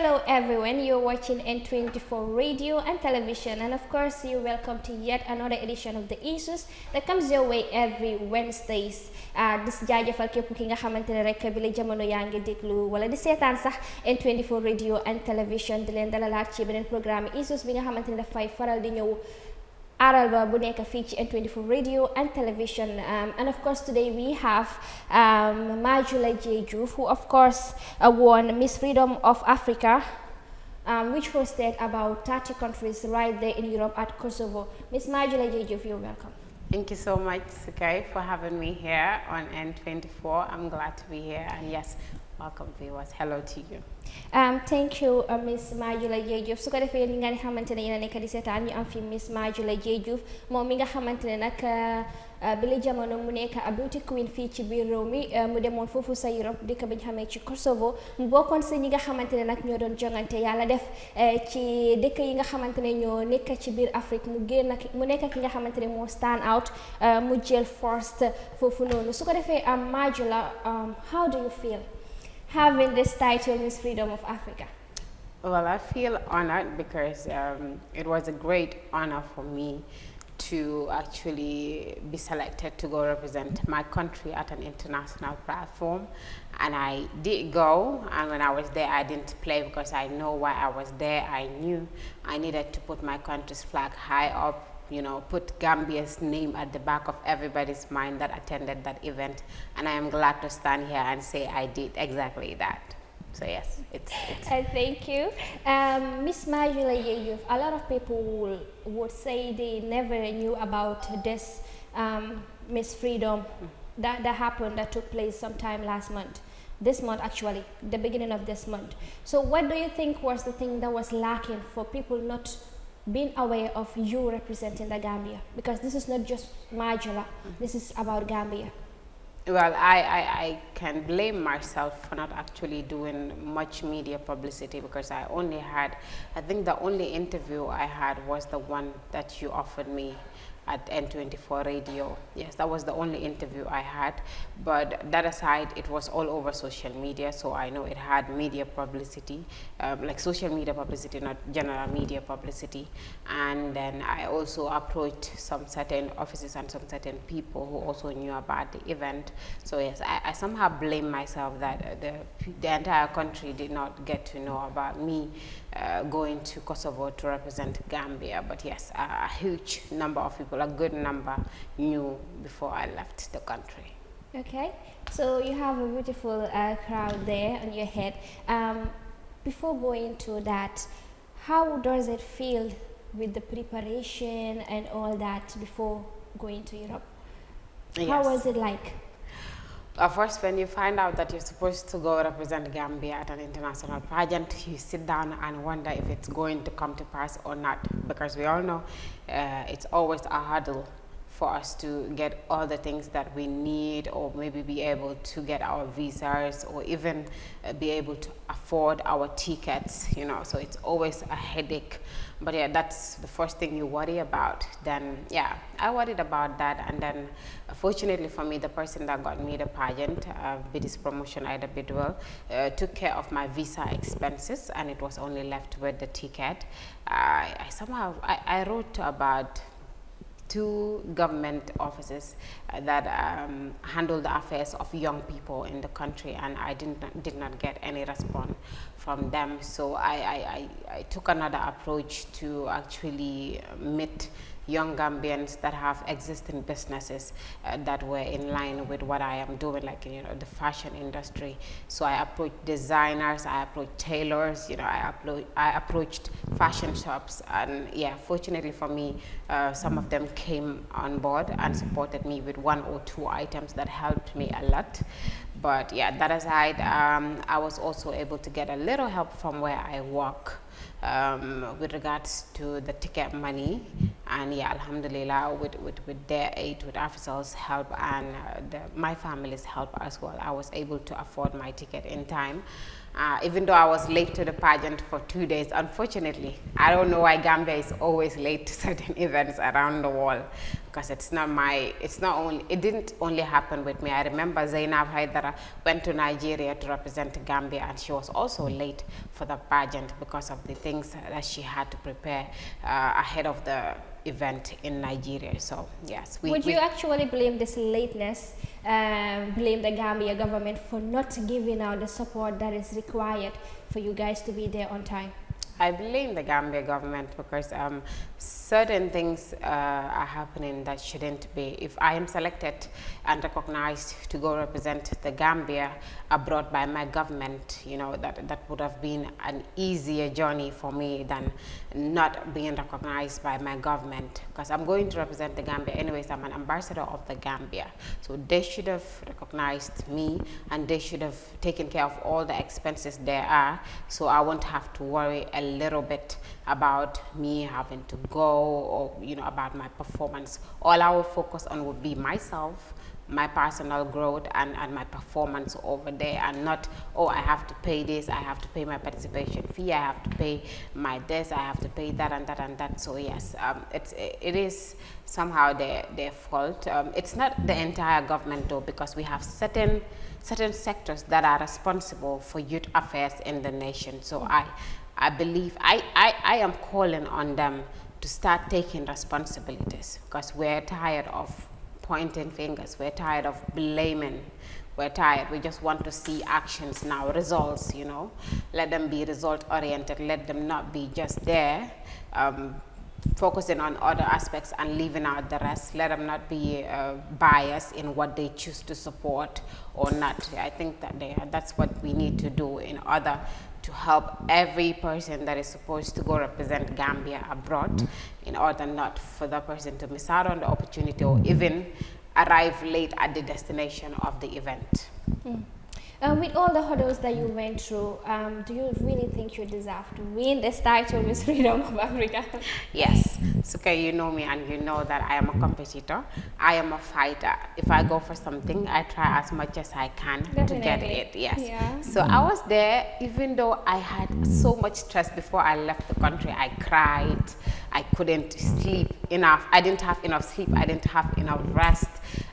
Hello everyone, you're watching N24 radio and television, and of course you're welcome to yet another edition of the issues that comes your way every Wednesdays. Dis jaajëfal képp ki nga xamantene rek bi la jamono yaa ngi déglu wala di seetaan sax N24 radio and television di leen dalalaat ci beneen programme issues bi nga xamantene dafay faral di ñëw aral ba bu nekk fii ci N24 radio and television, and of course today we have Majula Joof, who of course won Miss Freedom of Africa, which hosted about 30 countries right there in Europe at Kosovo. Miss Majula Joof, you're welcome. Thank you so much, Sukai, for having me here on N24. I'm glad to be here, and yes, welcome viewers. Hello to you. Thank you, Miss Majula Joof. Su ko defee li nga xamante ne yéen a nekk di seetaan ñu am fi Miss Majula Joof moom mi nga xamante ne nag bi la jamono mu nekk a beauty queen fii ci biir réew mi mu demoon foofu sa Europe dëkk bi ñu xamee ci Kosovo mu bokkoon si ñi nga xamante ne nag ñoo doon jongante yàlla def ci dëkk yi nga xamante ne ñoo nekk ci biir Afrique mu génn mu nekk ki nga xamante ne moo stand out mu jël first foofu noonu. Su ko defee Majula, how do you feel having this title, Miss Freedom of Africa? Well, I feel honored because it was a great honor for me to actually be selected to go represent my country at an international platform. And I did go, and when I was there I didn't play because I know why I was there. I knew I needed to put my country's flag high up, you know, put Gambia's name at the back of everybody's mind that attended that event, and I am glad to stand here and say I did exactly that. So yes, it's thank you. Miss Majula Joof, a lot of people would say they never knew about this Miss Freedom that happened, that took place sometime last month. This month, actually, the beginning of this month. So what do you think was the thing that was lacking for people not being aware of you representing the Gambia? Because this is not just Majula, this is about Gambia. Well, I can blame myself for not actually doing much media publicity because I think the only interview I had was the one that you offered me at N24 radio. Yes, that was the only interview I had, but that aside, it was all over social media, so I know it had media publicity, like social media publicity, not general media publicity. And then I also approached some certain offices and some certain people who also knew about the event. So yes, I somehow blame myself that the entire country did not get to know about me going to Kosovo to represent Gambia. But yes, a huge number of people, a good number, knew before I left the country. Okay, so you have a beautiful crowd there on your head. Before going to that, how does it feel with the preparation and all that before going to Europe? Yes. How was it like? First, when you find out that you're supposed to go represent Gambia at an international pageant, you sit down and wonder if it's going to come to pass or not, because we all know it's always a hurdle for us to get all the things that we need, or maybe be able to get our visas, or even be able to afford our tickets, you know, so it's always a headache. But yeah, that's the first thing you worry about. Then yeah, I worried about that, and then fortunately for me, the person that got me the pageant, Bidis Promotion Ida Bidwell, took care of my visa expenses, and it was only left with the ticket. I wrote to about 2 government offices that handle the affairs of young people in the country, and I did not get any response from them. So I took another approach to actually meet young Gambians that have existing businesses that were in line with what I am doing, like, you know, the fashion industry. So I approached designers, I approached tailors, you know, I approached fashion shops, and yeah, fortunately for me, some of them came on board and supported me with 1 or 2 items that helped me a lot. But yeah, that aside, I was also able to get a little help from where I work with regards to the ticket money, and yeah, alhamdulillah, with their aid, with officers' help, and my family's help as well, I was able to afford my ticket in time. Even though I was late to the pageant for 2 days, unfortunately. I don't know why Gambia is always late to certain events around the world. because it's not only, it didn't only happen with me. I remember Zainab Haidara went to Nigeria to represent Gambia, and she was also late for the pageant because of the things that she had to prepare ahead of the event in Nigeria. So yes, would you actually blame this lateness, blame the Gambia government for not giving out the support that is required for you guys to be there on time? I blame the Gambia government because certain things are happening that shouldn't be. If I am selected and recognized to go represent the Gambia abroad by my government, you know, that would have been an easier journey for me than not being recognized by my government, because I'm going to represent the Gambia anyways. I'm an ambassador of the Gambia, so they should have recognized me, and they should have taken care of all the expenses there are, so I won't have to worry a little bit about me having to go, or you know, about my performance. All I will focus on would be myself, my personal growth, and my performance over there, and not, oh, I have to pay this, I have to pay my participation fee, I have to pay my this, I have to pay that and that and that. So yes, it is somehow their fault. It's not the entire government though, because we have certain sectors that are responsible for youth affairs in the nation. So I believe I am calling on them to start taking responsibilities, because we're tired of pointing fingers, we're tired of blaming, we're tired. We just want to see actions now, results, you know. Let them be result oriented, let them not be just there focusing on other aspects and leaving out the rest. Let them not be biased in what they choose to support or not. I think that that's what we need to do in order to help every person that is supposed to go represent Gambia abroad, in order not for the person to miss out on the opportunity or even arrive late at the destination of the event. With all the hurdles that you went through, do you really think you deserve to win this title, Miss Freedom of Africa? Yes. Sukai, you know me and you know that I am a competitor. I am a fighter. If I go for something, I try as much as I can to get it. Yes. Yeah. So I was there, even though I had so much stress before I left the country. I cried. I couldn't sleep enough. I didn't have enough sleep. I didn't have enough rest.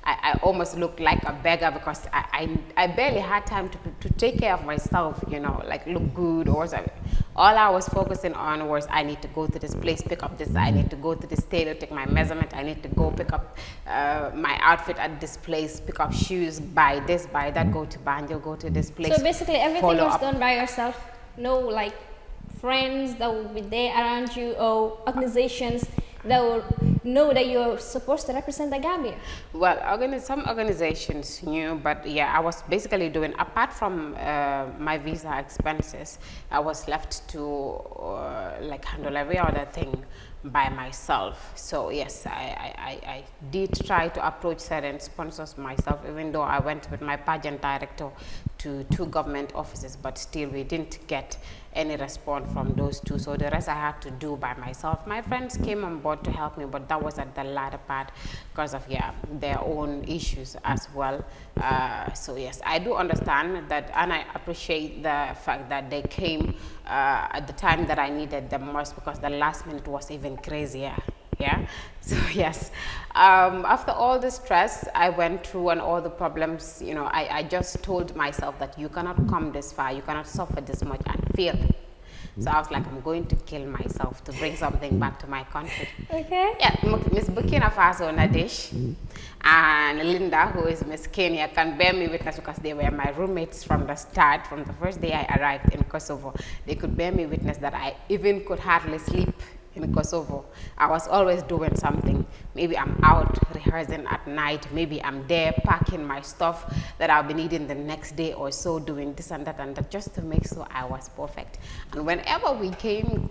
I almost looked like a beggar because I barely had time to take care of myself, you know, like look good or something. All I was focusing on was I need to go to this place, pick up this, I need to go to this tailor, take my measurement, I need to go pick up my outfit at this place, pick up shoes, buy this, buy that, go to Banjo, go to this place. So basically everything was done by yourself? No, like friends that will be there around you or organizations that will know that you're supposed to represent the Gambia? Well, some organizations knew, but yeah, I was basically doing, apart from my visa expenses, I was left to like handle every other thing by myself. So yes, I did try to approach certain sponsors myself, even though I went with my pageant director to 2 government offices, but still we didn't get any response from those 2. So the rest I had to do by myself. My friends came on board to help me, but that was at the latter part because of their own issues as well. So yes, I do understand that, and I appreciate the fact that they came at the time that I needed them most, because the last minute was even crazier. Yeah, so yes, after all the stress I went through and all the problems, you know, I just told myself that you cannot come this far, you cannot suffer this much and fail. So I was like, I'm going to kill myself to bring something back to my country. Okay. Yeah, Miss Burkina Faso Nadish and Linda, who is Miss Kenya, can bear me witness, because they were my roommates from the start, from the first day I arrived in Kosovo. They could bear me witness that I even could hardly sleep in Kosovo. I was always doing something. Maybe I'm out rehearsing at night, maybe I'm there packing my stuff that I'll be needing the next day or so, doing this and that, just to make sure I was perfect. And whenever we came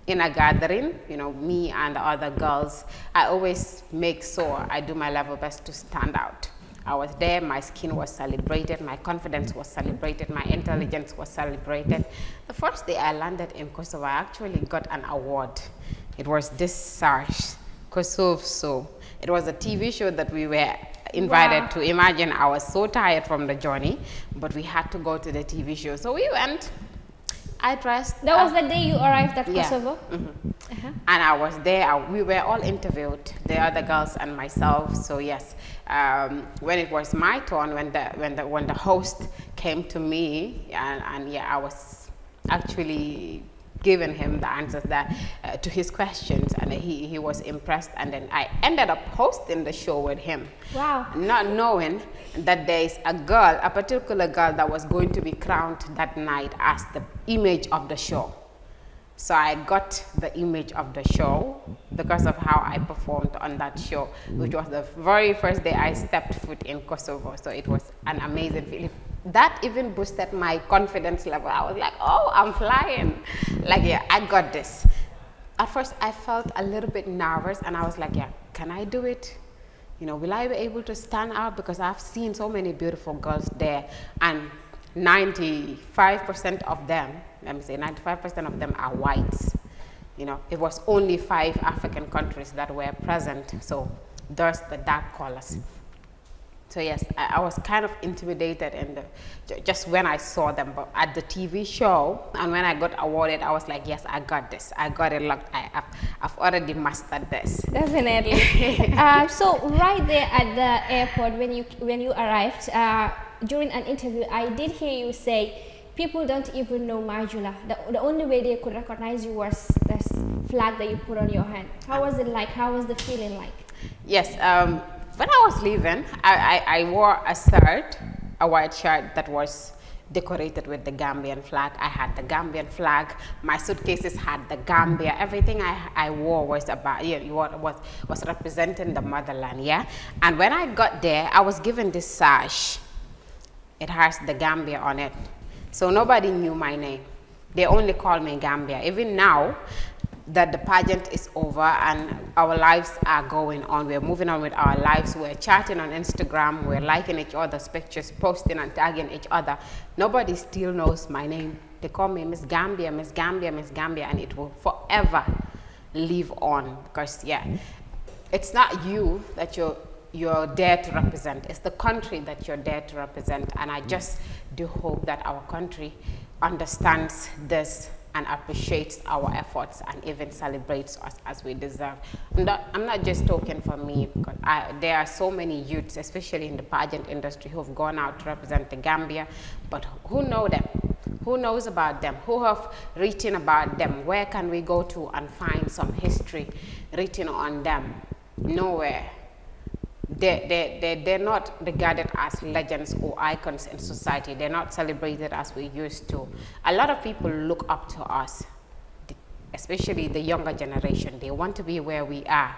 in a gathering, you know, me and the other girls, I always make sure I do my level best to stand out. I was there, my skin was celebrated, my confidence was celebrated, my intelligence was celebrated. The first day I landed in Kosovo, I actually got an award. It was this SARS, Kosovo. So it was a TV show that we were invited to. Imagine, I was so tired from the journey, but we had to go to the TV show. So we went. I dressed. That was the day you arrived at Yeah. Kosovo? And I was there. We were all interviewed, the other girls and myself. So yes, when it was my turn, when the host came to me, and yeah, I was actually giving him the answers that to his questions, and he was impressed. And then I ended up hosting the show with him. Wow. Not knowing that there is a particular girl that was going to be crowned that night as the image of the show. So I got the image of the show because of how I performed on that show, which was the very first day I stepped foot in Kosovo. So it was an amazing feeling. That even boosted my confidence level. I was like, oh, I'm flying. Like, yeah, I got this. At first, I felt a little bit nervous, and I was like, yeah, can I do it? You know, will I be able to stand out? Because I've seen so many beautiful girls there, and 95% of them, let me say 95% of them are whites. You know, it was only 5 African countries that were present, so there's the dark colors. So yes, I was kind of intimidated just when I saw them, but at the TV show, and when I got awarded, I was like, yes, I got this. I got it locked. I've already mastered this. Definitely. So right there at the airport, when you arrived, during an interview, I did hear you say, people don't even know Majula. The only way they could recognize you was this flag that you put on your hand. How was it like? How was the feeling like? Yes, when I was leaving, I wore a white shirt that was decorated with the Gambian flag. I had the Gambian flag. My suitcases had the Gambia. Everything I wore was about, was representing the motherland, yeah? And when I got there, I was given this sash. It has the Gambia on it. So nobody knew my name. They only called me Gambia. Even now that the pageant is over and our lives are going on, we're moving on with our lives, we're chatting on Instagram, we're liking each other's pictures, posting and tagging each other, nobody still knows my name. They call me Miss Gambia, Miss Gambia, Miss Gambia, and it will forever live on, because yeah, it's not you that you're there to represent, it's the country that you're there to represent. And I just do hope that our country understands this and appreciates our efforts and even celebrates us as we deserve. I'm not just talking for me, because there are so many youths, especially in the pageant industry, who have gone out to represent the Gambia, but who know them? Who knows about them? Who have written about them? Where can we go to and find some history written on them? Nowhere. They're not regarded as legends or icons in society. They're not celebrated as we used to. A lot of people look up to us, especially the younger generation. They want to be where we are.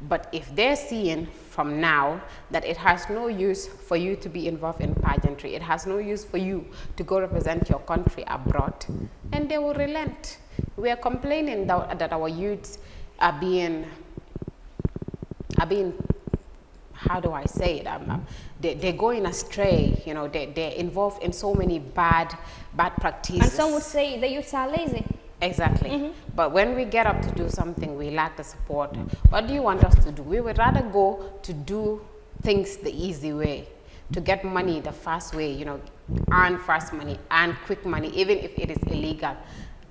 But if they're seeing from now that it has no use for you to be involved in pageantry, it has no use for you to go represent your country abroad, and they will relent. We are complaining that our youths are being how do I say it? They're going astray. You know, they're involved in so many bad practices. And some would say the youths are lazy. Exactly. But when we get up to do something, we lack the support. What do you want us to do? We would rather go to do things the easy way, to get money the fast way, you know, earn fast money, earn quick money, even if it is illegal.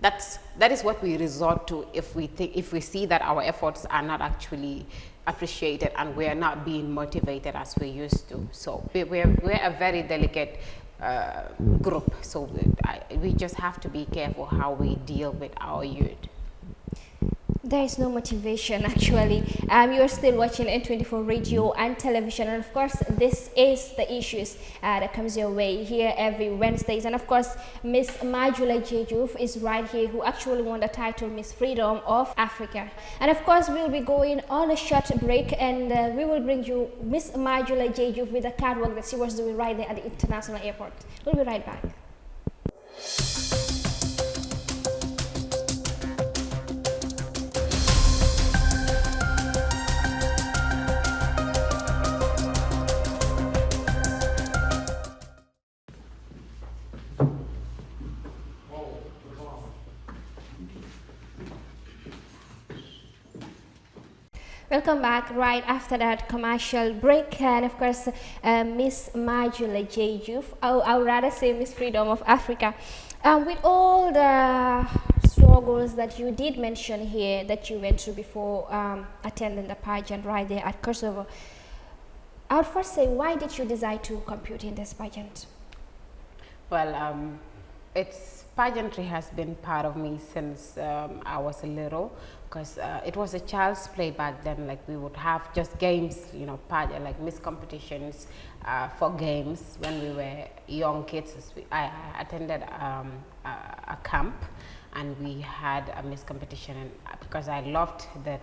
That is what we resort to if we see that our efforts are not actually appreciated and we are not being motivated as we used to. So we're a very delicate group. So we just have to be careful how we deal with our youth. There is no motivation actually. You are still watching N24 radio and television, and of course this is the issues that comes your way here every Wednesdays. And of course Miss Majula Joof is right here, who actually won the title Miss Freedom of Africa. And of course we'll be going on a short break, and we will bring you Miss Majula Joof with the catwalk that she was doing right there at the international airport. We'll be right back. Welcome back right after that commercial break, and of course Miss Majula Joof, I would rather say Miss Freedom of Africa. With all the struggles that you did mention here that you went through before attending the pageant right there at Kosovo, I would first say, why did you decide to compete in this pageant? Well, it's pageantry has been part of me since I was little, because it was a child's play back then. Like we would have just games, you know, like Miss competitions for games when we were young kids. I attended a camp, and we had a Miss competition, and because I loved the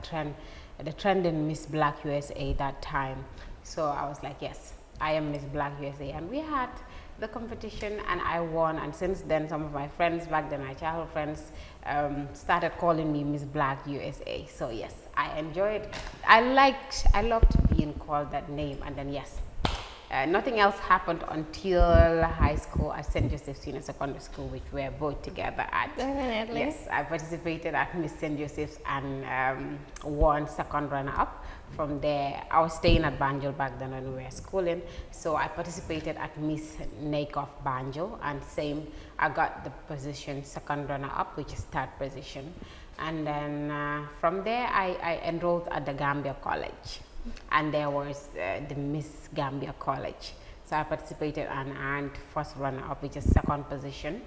trend in Miss Black USA that time, so I was like, yes, I am Miss Black USA, and we had the competition and I won. And since then, some of my friends back then, my childhood friends, started calling me Miss Black USA. So yes, I enjoyed. I loved being called that name. And then yes, nothing else happened until high school at St. Joseph's Senior Secondary School, which we were both together at. Definitely. Yes, I participated at Miss St. Joseph's and won second runner-up. From there, I was staying at Banjul back then when we were schooling, so I participated at Miss Nake of Banjul, and same, I got the position second runner-up, which is third position. And then from there, I enrolled at the Gambia College, and there was the Miss Gambia College. So I participated and earned first runner-up, which is second position.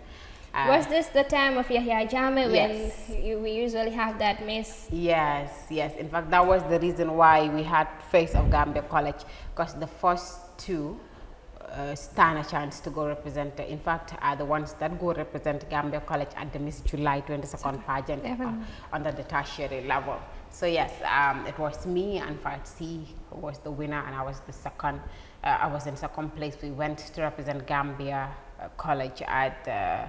Was this the time of Yahya Jammeh Yes. when we usually have that miss? Yes, yes. In fact, that was the reason why we had Face of Gambia College, because the first two stand a chance to go represent. In fact, are the ones that go represent Gambia College at the Miss July 22nd pageant under the tertiary level. So yes, it was me and Farsi who was the winner, and I was the second. I was in second place. We went to represent Gambia College at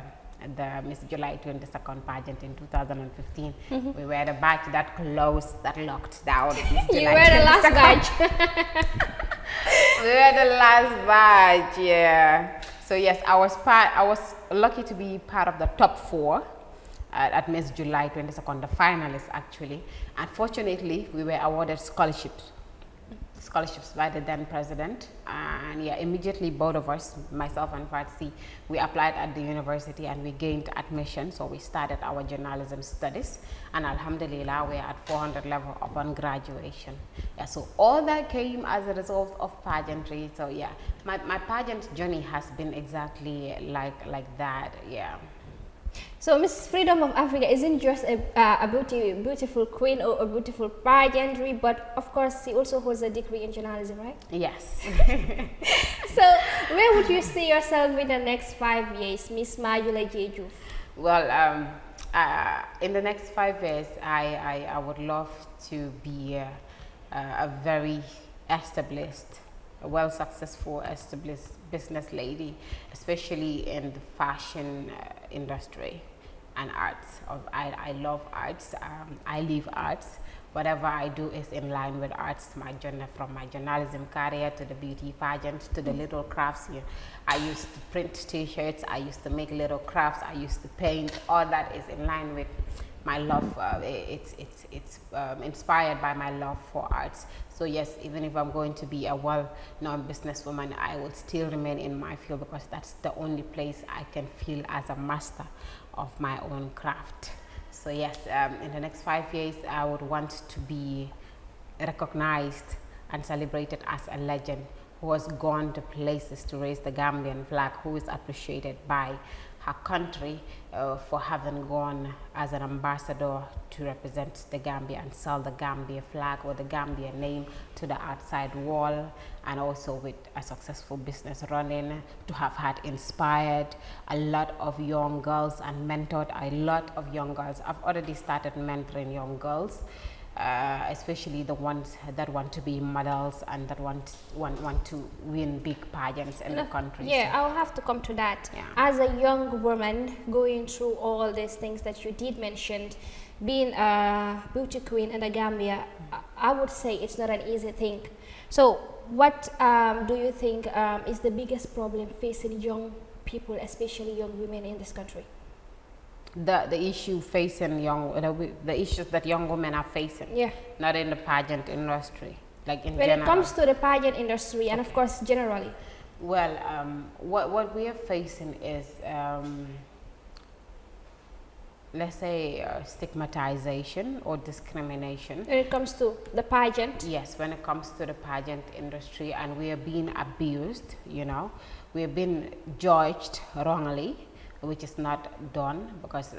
the Miss July 22nd pageant in 2015. We were the batch that closed, that locked down. You were the last batch. We were the last batch, yeah. So yes, I was lucky to be part of the top 4 at Miss July 22nd, the finalists actually. Unfortunately, we were awarded scholarships by the then president, and yeah, immediately both of us, myself and Fatsi, we applied at the university and we gained admission. So we started our journalism studies, and alhamdulillah, we are at 400 level upon graduation. Yeah, so all that came as a result of pageantry. So yeah, my pageant journey has been exactly like that. Yeah. So Miss Freedom of Africa isn't just a beautiful queen or a beautiful pageantry, but of course she also holds a degree in journalism, right? Yes. So where would you see yourself in the next 5 years, Miss Majula Joof? Well, in the next 5 years, I would love to be a very established, successful business lady, especially in the fashion industry and arts. I love arts. I live arts. Whatever I do is in line with arts. My journey, from my journalism career to the beauty pageant to the little crafts. I used to print T-shirts. I used to make little crafts. I used to paint. All that is in line with my love. It's inspired by my love for arts. So yes, even if I'm going to be a well-known businesswoman, I will still remain in my field, because that's the only place I can feel as a master of my own craft. So yes, in the next 5 years, I would want to be recognized and celebrated as a legend who has gone to places to raise the Gambian flag, who is appreciated by her country for having gone as an ambassador to represent the Gambia and sell the Gambia flag or the Gambia name to the outside wall, and also with a successful business running, to have had inspired a lot of young girls and mentored a lot of young girls. I've already started mentoring young girls, especially the ones that want to be models and that want to win big pageants in the country. Yeah, I'll have to come to that. Yeah. As a young woman going through all these things that you did mention, being a beauty queen in the Gambia, I would say it's not an easy thing. So what do you think is the biggest problem facing young people, especially young women in this country? The issue facing the issues that young women are facing, yeah, not in the pageant industry, like in when general. it comes to the pageant industry, and of course generally. Well, what we are facing is let's say, stigmatization or discrimination. When it comes to the pageant? Yes, when it comes to the pageant industry, and we are being abused, you know, we are being judged wrongly, which is not done, because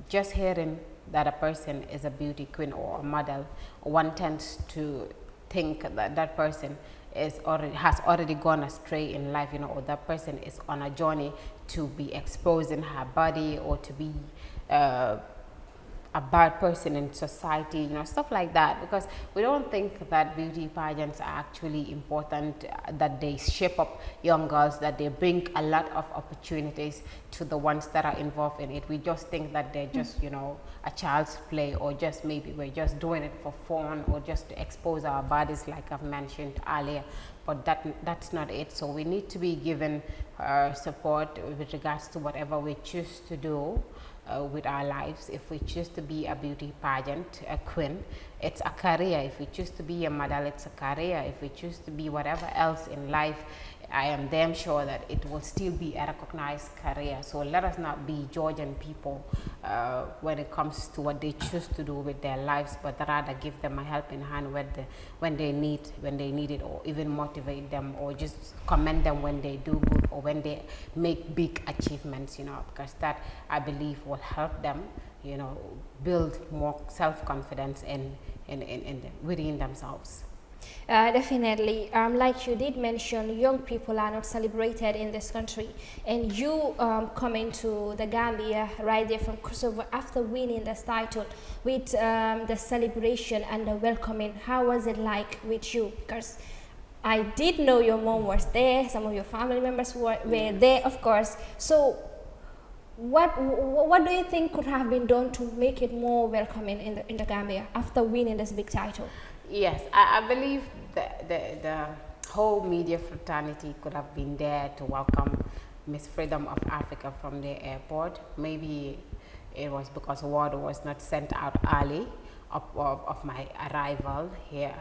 just hearing that a person is a beauty queen or a model, one tends to think that that person has already gone astray in life, you know, or that person is on a journey to be exposing her body, or to be a bad person in society, you know, stuff like that. Because we don't think that beauty pageants are actually important, that they shape up young girls, that they bring a lot of opportunities to the ones that are involved in it. We just think that they're just, you know, a child's play, or just maybe we're just doing it for fun, or just to expose our bodies, like I've mentioned earlier. But that's not it. So we need to be given support with regards to whatever we choose to do with our lives. If we choose to be a beauty pageant, a queen, it's a career. If we choose to be a model, it's a career. If we choose to be whatever else in life, I am damn sure that it will still be a recognized career. So let us not be judging people when it comes to what they choose to do with their lives, but rather give them a helping hand when they need it, or even motivate them, or just commend them when they do good, or when they make big achievements, you know, because that, I believe, will help them, you know, build more self-confidence within themselves. Definitely. Like you did mention, young people are not celebrated in this country. And you coming to the Gambia right there from Kosovo after winning this title, with the celebration and the welcoming, how was it like with you? Because I did know your mom was there, some of your family members were there, of course. So what do you think could have been done to make it more welcoming in the Gambia after winning this big title? Yes, I believe the whole media fraternity could have been there to welcome Miss Freedom of Africa from the airport. Maybe it was because word was not sent out early of my arrival here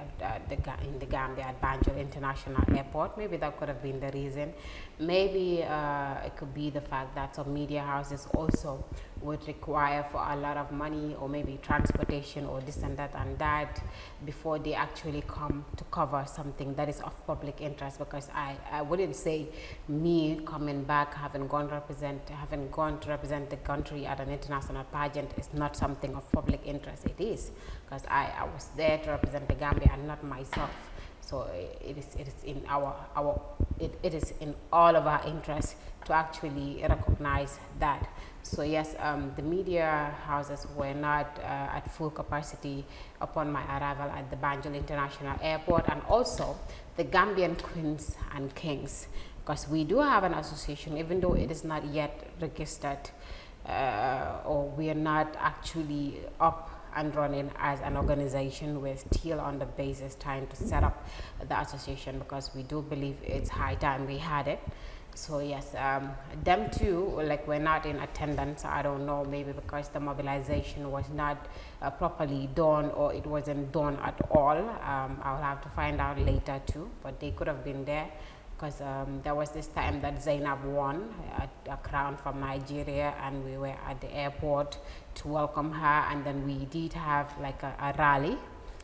in the Gambia at Banjul International Airport. Maybe that could have been the reason. Maybe it could be the fact that some media houses also would require for a lot of money, or maybe transportation, or this and that before they actually come to cover something that is of public interest. Because I wouldn't say me coming back, having gone to represent the country at an international pageant is not something of public interest. It is, because I was there to represent the Gambia and not myself. So it is in it is in all of our interests to actually recognize that. So yes, the media houses were not at full capacity upon my arrival at the Banjul International Airport, and also the Gambian Queens and Kings, because we do have an association, even though it is not yet registered, or we are not actually up and running as an organization. We're still on the basis trying to set up the association, because we do believe it's high time we had it. So yes, them too, like, we're not in attendance. I don't know, maybe because the mobilization was not properly done, or it wasn't done at all. I'll have to find out later too, but they could have been there, because there was this time that Zainab won a crown from Nigeria, and we were at the airport to welcome her, and then we did have like a rally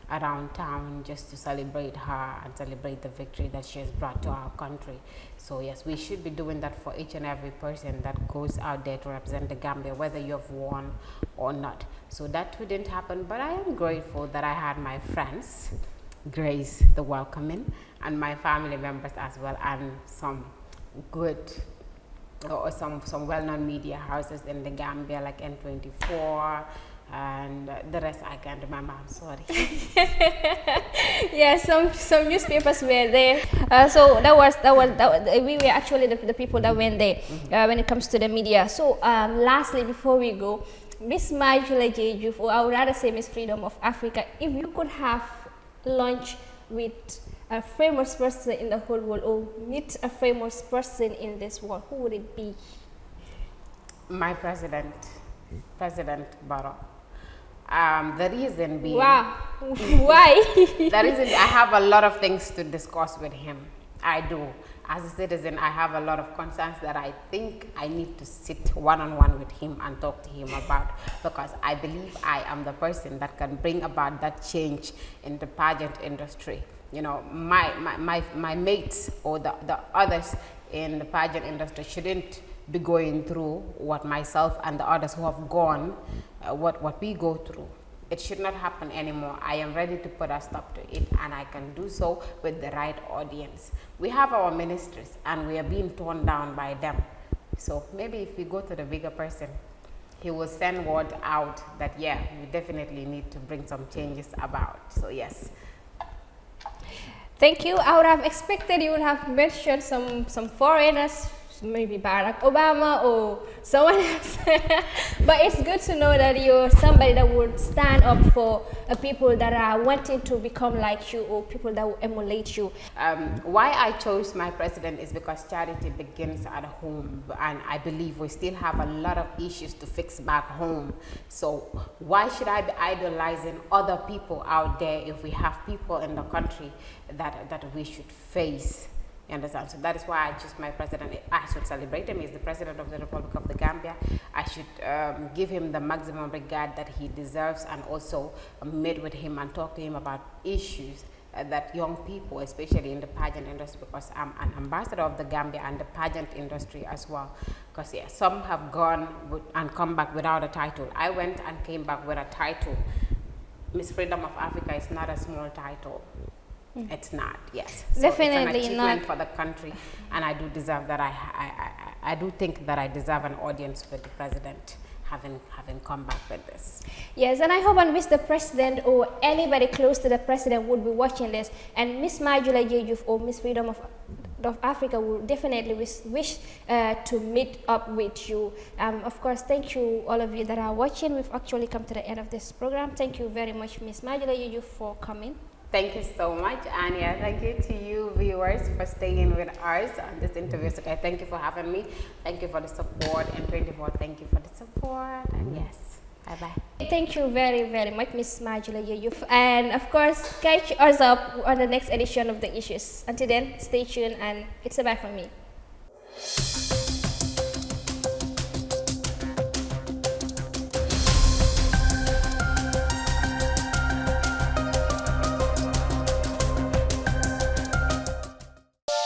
around town just to celebrate her and celebrate the victory that she has brought to our country. So yes, we should be doing that for each and every person that goes out there to represent the Gambia, whether you have won or not. So that didn't happen, but I am grateful that I had my friends grace the welcoming, and my family members as well, and some good or some well-known media houses in the Gambia, like N24, and the rest I can't remember. I'm sorry. Yeah, some newspapers were there. So that was we were actually the people that went there when it comes to the media. So lastly, before we go, Miss Majula Joof, or I would rather say Miss Freedom of Africa, if you could have lunch with a famous person in the whole world, or meet a famous person in this world, who would it be? My President Barrow. The reason being, wow, why? the reason, I have a lot of things to discuss with him. I do. as a citizen, I have a lot of concerns that I think I need to sit one-on-one with him and talk to him about, because I believe I am the person that can bring about that change in the pageant industry. You know, my mates or the others in the pageant industry shouldn't be going through what myself and the others who have gone, what we go through. It should not happen anymore. I am ready to put a stop to it, and I can do so with the right audience. We have our ministries and we are being torn down by them. So maybe if we go to the bigger person, he will send word out that, yeah, we definitely need to bring some changes about. So yes. Thank you. I would have expected you would have mentioned some foreigners, maybe Barack Obama or someone else. But it's good to know that you're somebody that would stand up for people that are wanting to become like you, or people that will emulate you. Why I chose my president is because charity begins at home, and I believe we still have a lot of issues to fix back home. So why should I be idolizing other people out there if we have people in the country that we should face? You understand? So that is why I choose my president. I should celebrate him. He's the president of the Republic of the Gambia. I should give him the maximum regard that he deserves, and also meet with him and talk to him about issues that young people, especially in the pageant industry, because I'm an ambassador of the Gambia and the pageant industry as well. Because yeah, some have gone and come back without a title. I went and came back with a title. Miss Freedom of Africa is not a small title. It's not, yes. So Definitely it's an not. achievement for the country, and I do deserve that. I do think that I deserve an audience with the president, having come back with this. Yes, and I hope and wish the president or anybody close to the president would be watching this, and Miss Majula Joof or Miss Freedom of Africa will definitely wish to meet up with you. Of course, thank you all of you that are watching. We've actually come to the end of this program. Thank you very much, Miss Majula Joof, for coming. Thank you so much, Anya. Thank you to you viewers for staying with us on this interview. Okay, thank you for having me. Thank you for the support. And 24, thank you for the support. And yes, bye-bye. Thank you very, very much, Miss Majula Joof. And of course, catch us up on the next edition of The Issues. Until then, stay tuned, and it's a bye from me.